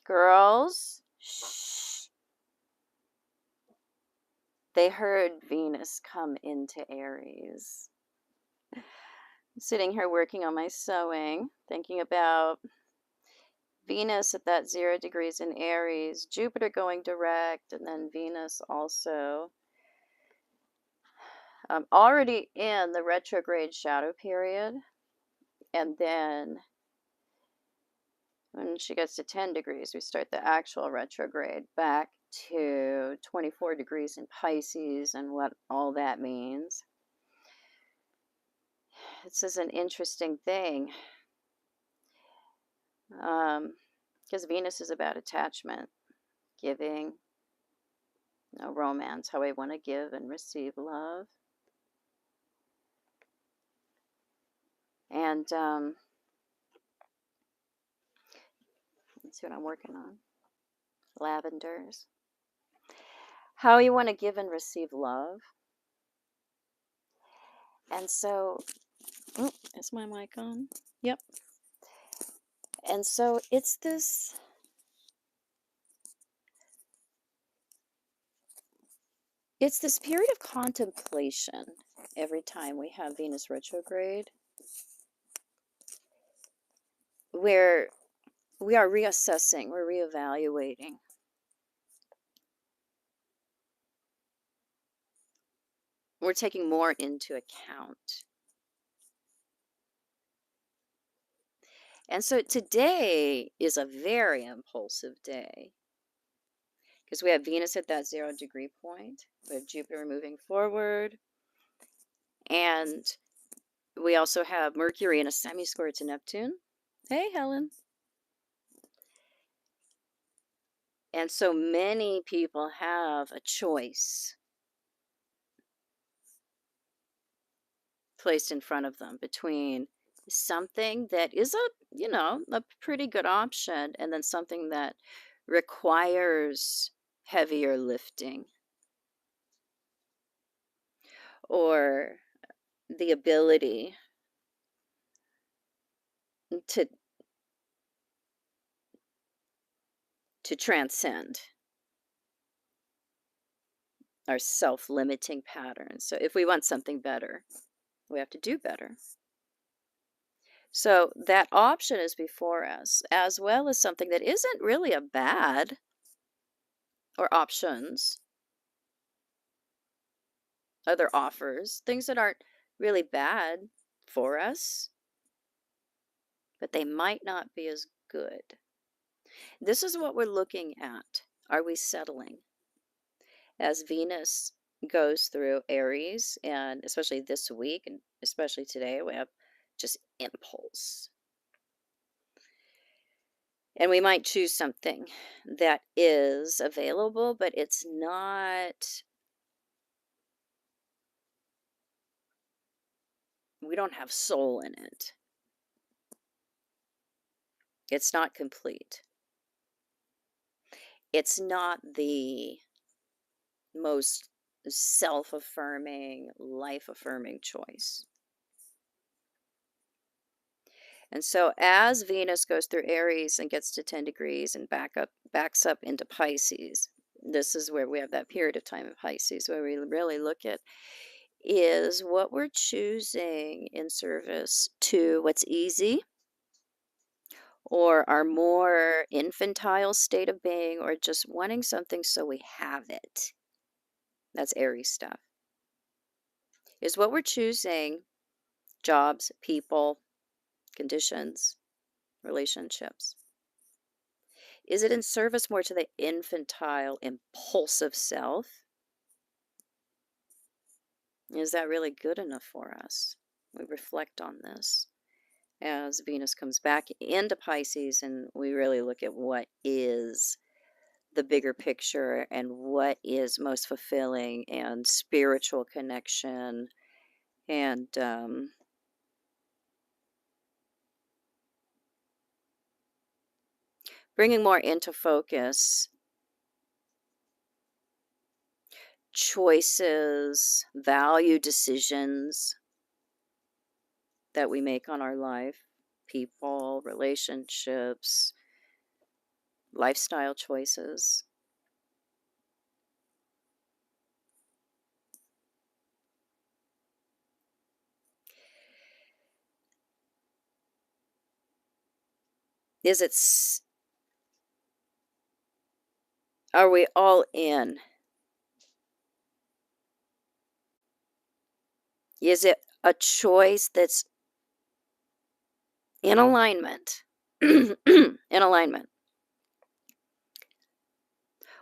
Girls, shh. They heard Venus come into Aries. I'm sitting here working on my sewing, thinking about Venus at that 0 degrees in Aries, Jupiter going direct, and then Venus also already in the retrograde shadow period. And then when she gets to 10 degrees, we start the actual retrograde back to 24 degrees in Pisces and what all that means. This is an interesting thing because Venus is about attachment, giving, romance, how I want to give and receive love. And let's see what I'm working on. Lavenders. How you want to give and receive love. And so, is my mic on? Yep. And so it's this period of contemplation every time we have Venus retrograde, where we are reassessing, we're reevaluating. We're taking more into account. And so today is a very impulsive day because we have Venus at that 0 degree point. We have Jupiter moving forward. And we also have Mercury in a semi-square to Neptune. Hey, Helen. And so many people have a choice placed in front of them between something that is a pretty good option and then something that requires heavier lifting or the ability to transcend our self-limiting patterns. So if we want something better, we have to do better. So that option is before us, as well as something that isn't really a bad, or options, other offers, things that aren't really bad for us, but they might not be as good. This is what we're looking at. Are we settling? As Venus goes through Aries, and especially this week, and especially today, we have just impulse. And we might choose something that is available, but it's not, we don't have soul in it. It's not complete. It's not the most self-affirming, life-affirming choice. And so as Venus goes through Aries and gets to 10 degrees and backs up into Pisces, this is where we have that period of time in Pisces where we really look at is what we're choosing in service to what's easy or our more infantile state of being or just wanting something so we have it. That's Aries stuff. Is what we're choosing jobs, people, conditions, relationships? Is it in service more to the infantile, impulsive self? Is that really good enough for us? We reflect on this as Venus comes back into Pisces and we really look at what is the bigger picture and what is most fulfilling and spiritual connection and bringing more into focus choices, value decisions that we make on our life, people, relationships, lifestyle choices. Is it, are we all in? Is it a choice that's in alignment? In alignment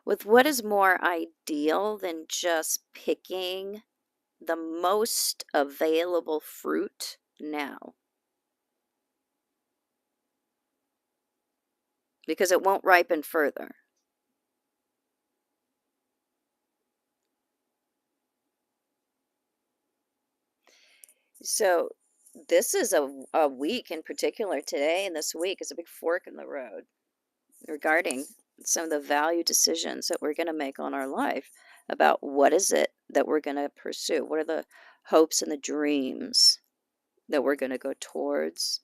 with what is more ideal than just picking the most available fruit now, because it won't ripen further. So this is a week in particular. Today and this week is a big fork in the road regarding some of the value decisions that we're going to make on our life, about what is it that we're going to pursue, what are the hopes and the dreams that we're going to go towards,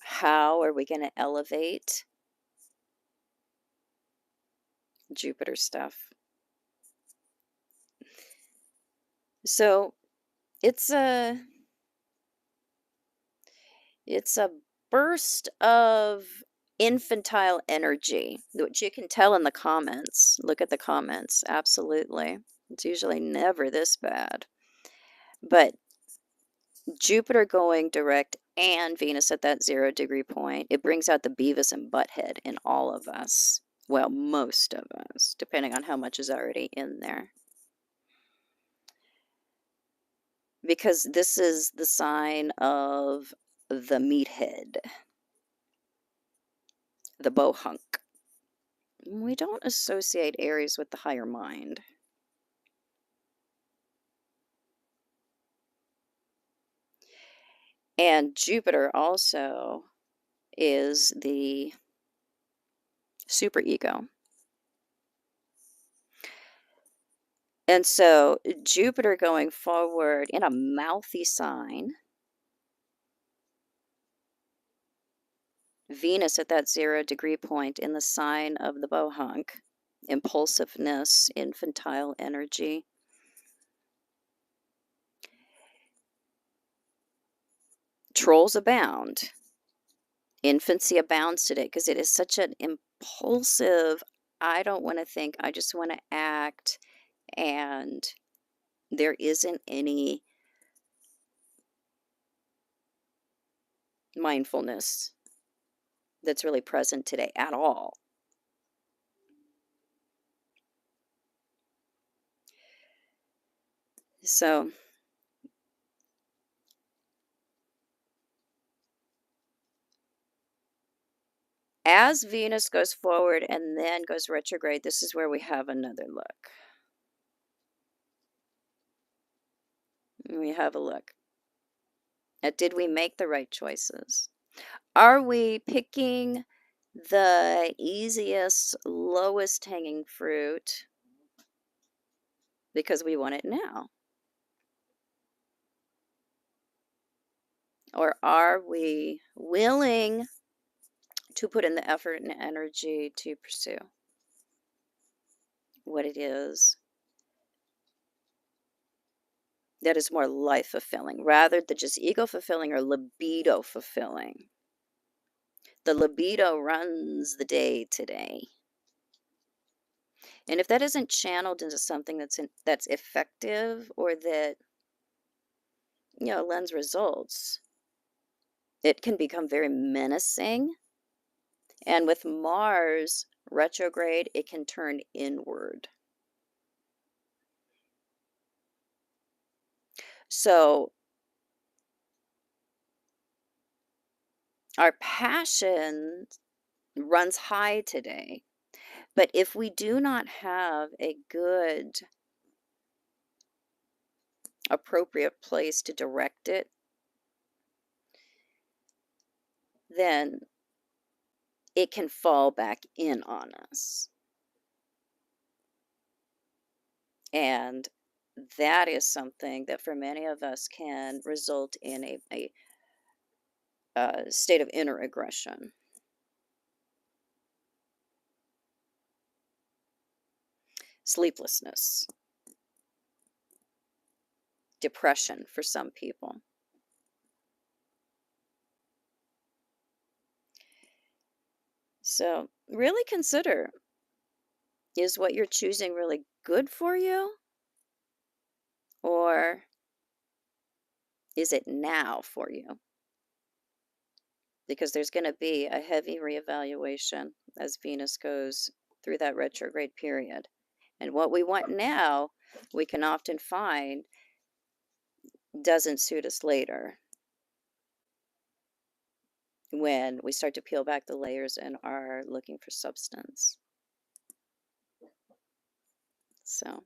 how are we going to elevate Jupiter stuff. So it's a it's a burst of infantile energy, which you can tell in the comments. Look at the comments. Absolutely. It's usually never this bad. But Jupiter going direct and Venus at that 0 degree point, it brings out the Beavis and Butthead in all of us. Well, most of us, depending on how much is already in there. Because this is the sign of the meathead, the bohunk. We don't associate Aries with the higher mind. And Jupiter also is the superego. And so Jupiter going forward in a mouthy sign, Venus at that 0 degree point in the sign of the bohunk, impulsiveness, infantile energy. Trolls abound. Infancy abounds today because it is such an impulsive, I don't want to think, I just want to act. And there isn't any mindfulness that's really present today at all. So as Venus goes forward and then goes retrograde, this is where we have another look. We have a look at, did we make the right choices? Are we picking the easiest, lowest hanging fruit because we want it now? Or are we willing to put in the effort and energy to pursue what it is that is more life fulfilling rather than just ego fulfilling or libido fulfilling? The libido runs the day today. And if that isn't channeled into something that's effective, or that, lends results, it can become very menacing. And with Mars retrograde, it can turn inward. So our passion runs high today. But if we do not have a good, appropriate place to direct it, then it can fall back in on us. And that is something that for many of us can result in a state of inner aggression. sleeplessness, depression for some people. So, really consider, is what you're choosing really good for you? Or is it now for you? Because there's going to be a heavy reevaluation as Venus goes through that retrograde period. And what we want now, we can often find doesn't suit us later when we start to peel back the layers and are looking for substance. So,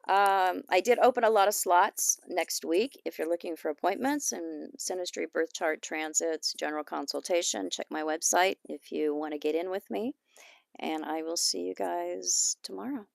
I did open a lot of slots next week. If you're looking for appointments and synastry, birth chart, transits, general consultation, check my website if you want to get in with me. And I will see you guys tomorrow.